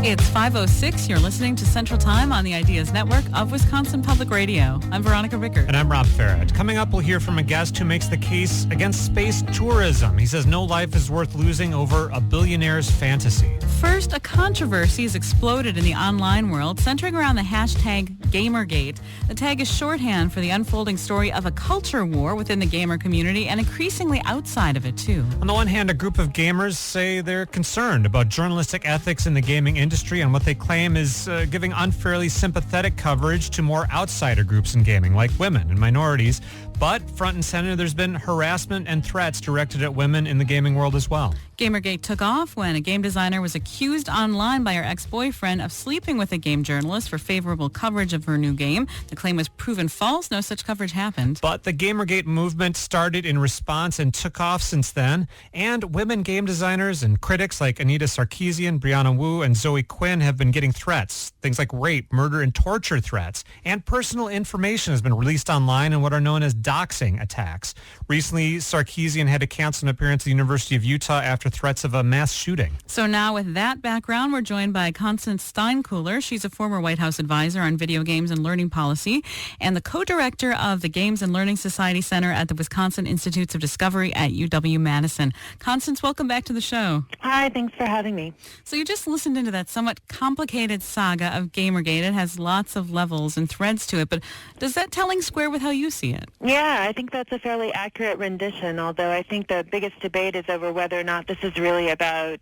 It's 5:06. You're listening to Central Time on the Ideas Network of Wisconsin Public Radio. I'm Veronica Rueckert. And I'm Rueckert. Coming up, we'll hear from a guest who makes the case against space tourism. He says no life is worth losing over a billionaire's fantasy. First, a controversy has exploded in the online world, centering around the hashtag Gamergate. The tag is shorthand for the unfolding story of a culture war within the gamer community and increasingly outside of it, too. On the one hand, a group of gamers say they're concerned about journalistic ethics in the gaming industry and what they claim is giving unfairly sympathetic coverage to more outsider groups in gaming, like women and minorities. But front and center, there's been harassment and threats directed at women in the gaming world as well. Gamergate took off when a game designer was accused online by her ex-boyfriend of sleeping with a game journalist for favorable coverage of her new game. The claim was proven false. No such coverage happened. But the Gamergate movement started in response and took off since then. And women game designers and critics like Anita Sarkeesian, Brianna Wu, and Zoe Quinn have been getting threats. Things like rape, murder, and torture threats. And personal information has been released online in what are known as doxing attacks. Recently, Sarkeesian had to cancel an appearance at the University of Utah after threats of a mass shooting. So now with that background, we're joined by Constance Steinkuehler. She's a former White House advisor on video games and learning policy and the co-director of the Games and Learning Society Center at the Wisconsin Institutes of Discovery at UW-Madison. Constance, welcome back to the show. Hi, thanks for having me. So you just listened into that somewhat complicated saga of Gamergate. It has lots of levels and threads to it, but does that telling square with how you see it? Yeah, I think that's a fairly accurate rendition, although I think the biggest debate is over whether or not this is really about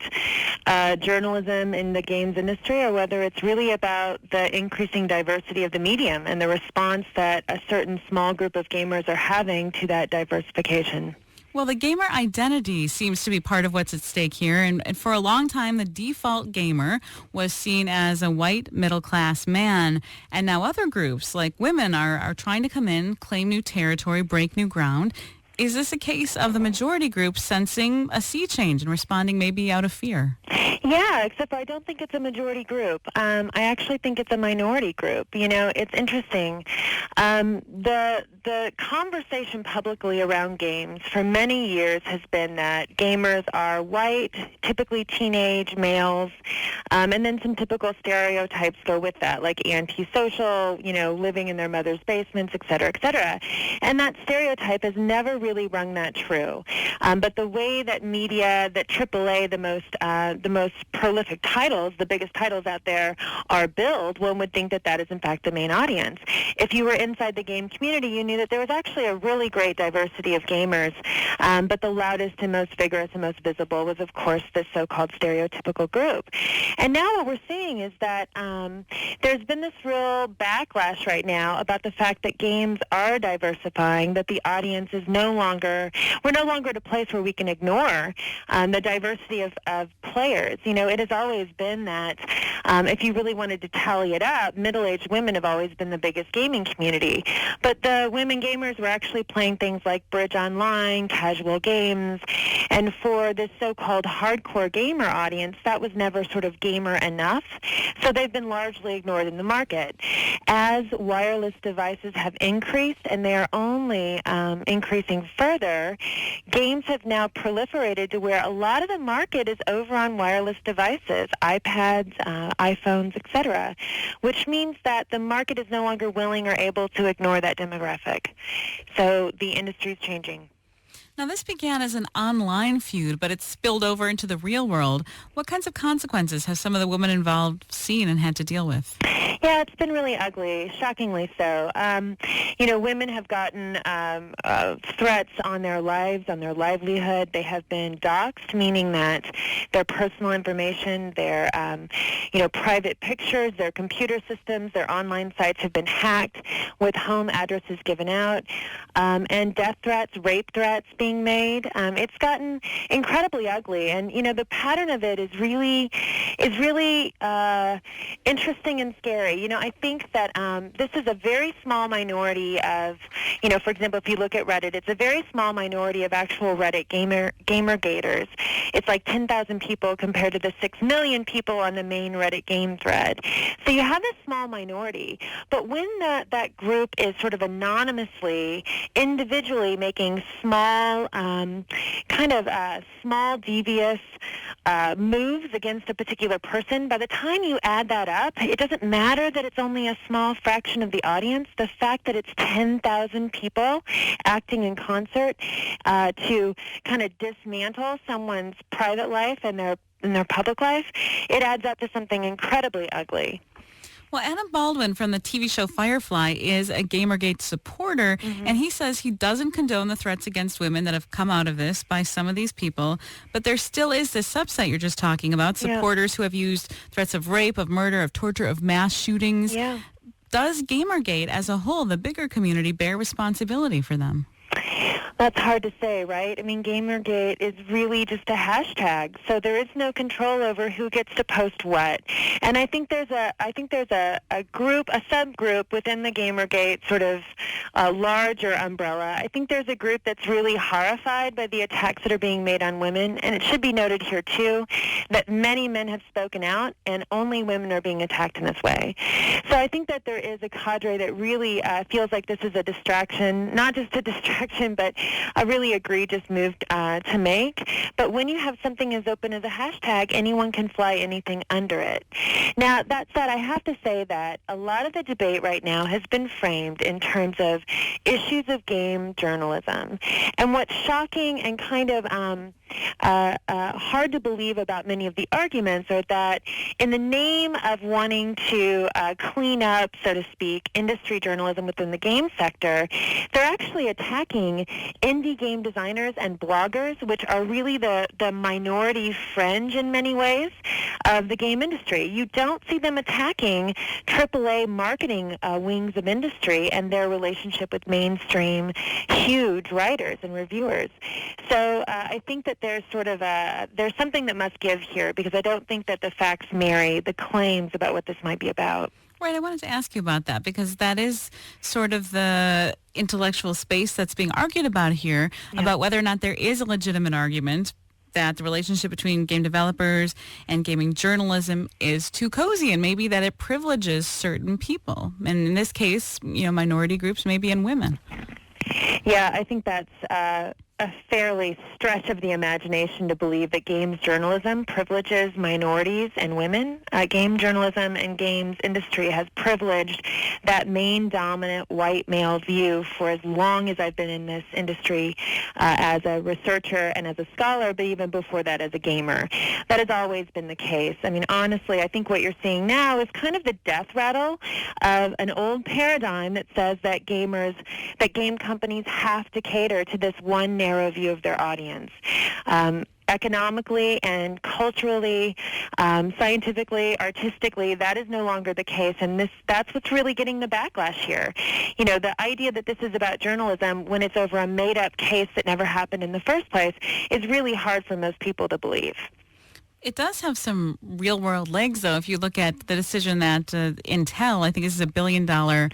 journalism in the games industry or whether it's really about the increasing diversity of the medium and the response that a certain small group of gamers are having to that diversification. Well, the gamer identity seems to be part of what's at stake here. And for a long time, the default gamer was seen as a white middle-class man. And now other groups, like women, are trying to come in, claim new territory, break new ground. Is this a case of the majority group sensing a sea change and responding maybe out of fear? Yeah, except I don't think it's a majority group. I actually think it's a minority group. You know, it's interesting. The conversation publicly around games for many years has been that gamers are white, typically teenage males, and then some typical stereotypes go with that, like antisocial, you know, living in their mother's basements, et cetera, et cetera. And that stereotype has never really rung that true. But the way that media, that AAA, the most prolific titles, the biggest titles out there, are billed, one would think that that is in fact the main audience. If you were inside the game community, you knew that there was actually a really great diversity of gamers, but the loudest and most vigorous and most visible was, of course, this so-called stereotypical group. And now what we're seeing is that there's been this real backlash right now about the fact that games are diversifying, that the audience is we're no longer at a place where we can ignore the diversity of players. You know, it has always been that if you really wanted to tally it up, middle-aged women have always been the biggest gaming community. But the women gamers were actually playing things like Bridge Online, casual games, and for this so-called hardcore gamer audience, that was never sort of gamer enough. So they've been largely ignored in the market. As wireless devices have increased, and they are only increasing further, games have now proliferated to where a lot of the market is over on wireless devices, iPads, iPhones, etc., which means that the market is no longer willing or able to ignore that demographic. So the industry is changing. Now, this began as an online feud, but it's spilled over into the real world. What kinds of consequences have some of the women involved seen and had to deal with? Yeah, it's been really ugly, shockingly so. You know, women have gotten threats on their lives, on their livelihood. They have been doxxed, meaning that their personal information, their private pictures, their computer systems, their online sites have been hacked with home addresses given out, and death threats, rape threats being made. It's gotten incredibly ugly, and you know the pattern of it is really interesting and scary. agree. I think that this is a very small minority of, for example, if you look at Reddit, it's a very small minority of actual Reddit gamergaters. It's like 10,000 people compared to the 6 million people on the main Reddit game thread. So you have a small minority. But when that group is sort of anonymously, individually making small, small devious moves against a particular person, by the time you add that up, it doesn't matter that it's only a small fraction of the audience. The fact that it's 10,000 people acting in concert to kind of dismantle someone's private life and their public life, it adds up to something incredibly ugly. Well, Adam Baldwin from the TV show Firefly is a Gamergate supporter, and he says he doesn't condone the threats against women that have come out of this by some of these people, but there still is this subset you're just talking about, supporters who have used threats of rape, of murder, of torture, of mass shootings. Yeah. Does Gamergate as a whole, the bigger community, bear responsibility for them? That's hard to say, right? I mean, Gamergate is really just a hashtag, so there is no control over who gets to post what. And I think there's a subgroup within the Gamergate sort of larger umbrella. I think there's a group that's really horrified by the attacks that are being made on women, and it should be noted here too that many men have spoken out, and only women are being attacked in this way. So I think that there is a cadre that really feels like this is a distraction, not just a distraction, but a really egregious move to make. But when you have something as open as a hashtag, anyone can fly anything under it. Now, that said, I have to say that a lot of the debate right now has been framed in terms of issues of game journalism. And what's shocking and kind of hard to believe about many of the arguments are that in the name of wanting to clean up, so to speak, industry journalism within the game sector, they're actually attacking indie game designers and bloggers, which are really the minority fringe in many ways of the game industry. You don't see them attacking AAA marketing wings of industry and their relationship with mainstream huge writers and reviewers. So I think that there's there's something that must give here, because I don't think that the facts marry the claims about what this might be about. Right, I wanted to ask you about that, because that is sort of the intellectual space that's being argued about here, about whether or not there is a legitimate argument that the relationship between game developers and gaming journalism is too cozy, and maybe that it privileges certain people. And in this case, minority groups, maybe, and women. Yeah, I think that's a fairly stretch of the imagination to believe that games journalism privileges minorities and women. Game journalism and games industry has privileged that main dominant white male view for as long as I've been in this industry as a researcher and as a scholar, but even before that as a gamer. That has always been the case. I mean, honestly, I think what you're seeing now is kind of the death rattle of an old paradigm that says that game companies have to cater to this one narrow view of their audience. Economically and culturally, scientifically, artistically, that is no longer the case, and that's what's really getting the backlash here. The idea that this is about journalism when it's over a made-up case that never happened in the first place is really hard for most people to believe. It does have some real-world legs, though, if you look at the decision that Intel, I think this is $1 billion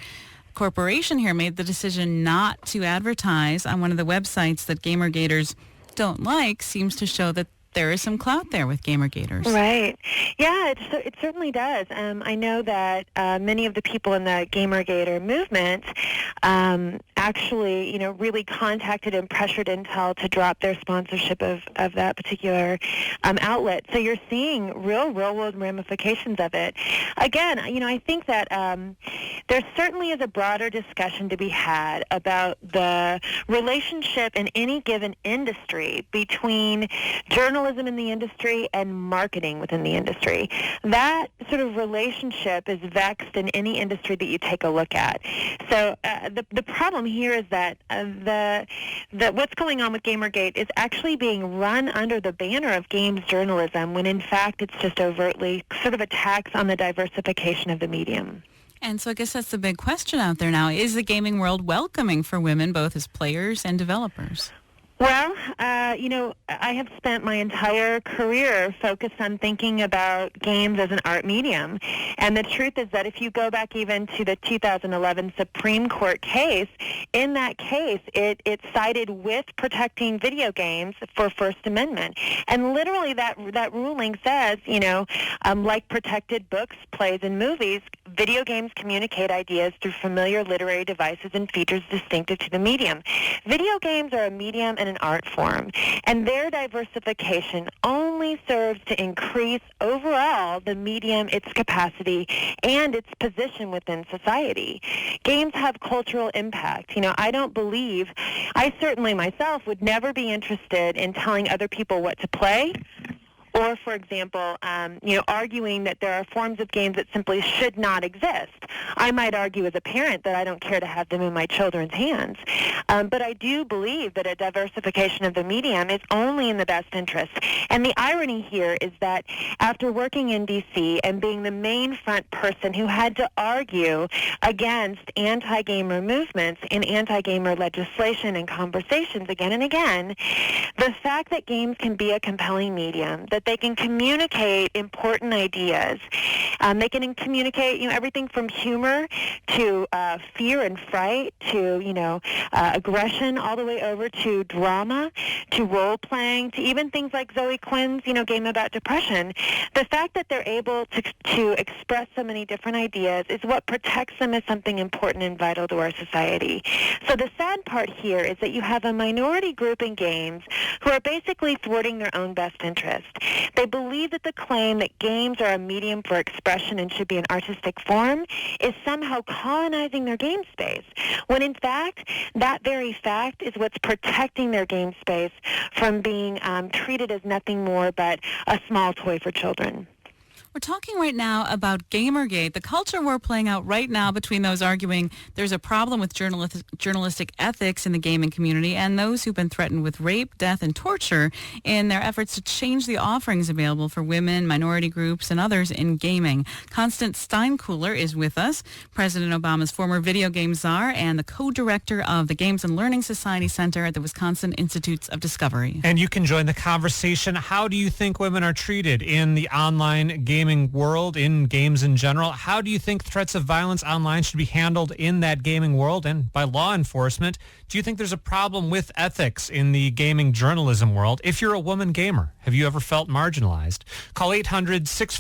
corporation here, made the decision not to advertise on one of the websites that Gamergaters don't like, seems to show that there is some clout there with Gamergaters. Right. Yeah, it certainly does. I know that many of the people in the Gamergater movement actually, really contacted and pressured Intel to drop their sponsorship of that particular outlet. So you're seeing real-world ramifications of it. Again, I think that there certainly is a broader discussion to be had about the relationship in any given industry between journalism in the industry and marketing within the industry. That sort of relationship is vexed in any industry that you take a look at. So the problem here is that what's going on with Gamergate is actually being run under the banner of games journalism, when in fact it's just overtly sort of attacks on the diversification of the medium. And so I guess that's the big question out there now. Is the gaming world welcoming for women, both as players and developers? Well, I have spent my entire career focused on thinking about games as an art medium. And the truth is that if you go back even to the 2011 Supreme Court case, in that case, it sided with protecting video games for First Amendment. And literally that ruling says, like protected books, plays, and movies, video games communicate ideas through familiar literary devices and features distinctive to the medium. Video games are a medium and an art form, and their diversification only serves to increase overall the medium, its capacity, and its position within society. Games have cultural impact. I certainly myself would never be interested in telling other people what to play, or, for example, arguing that there are forms of games that simply should not exist. I might argue as a parent that I don't care to have them in my children's hands. But I do believe that a diversification of the medium is only in the best interest. And the irony here is that after working in D.C. and being the main front person who had to argue against anti-gamer movements and anti-gamer legislation and conversations again and again, the fact that games can be a compelling medium, that they can communicate important ideas. They can communicate, everything from humor to fear and fright to, aggression, all the way over to drama, to role-playing, to even things like Zoe Quinn's, game about depression. The fact that they're able to express so many different ideas is what protects them as something important and vital to our society. So the sad part here is that you have a minority group in games who are basically thwarting their own best interest. They believe that the claim that games are a medium for expression and should be an artistic form is somehow colonizing their game space, when in fact, that very fact is what's protecting their game space from being treated as nothing more but a small toy for children. We're talking right now about Gamergate, the culture war playing out right now between those arguing there's a problem with journalistic ethics in the gaming community and those who've been threatened with rape, death, and torture in their efforts to change the offerings available for women, minority groups, and others in gaming. Constance Steinkuehler is with us, President Obama's former video game czar and the co-director of the Games and Learning Society Center at the Wisconsin Institutes of Discovery. And you can join the conversation. How do you think women are treated in the online gaming world, in games in general? How do you think threats of violence online should be handled in that gaming world and by law enforcement? Do you think there's a problem with ethics in the gaming journalism world? If you're a woman gamer, have you ever felt marginalized? Call 800-6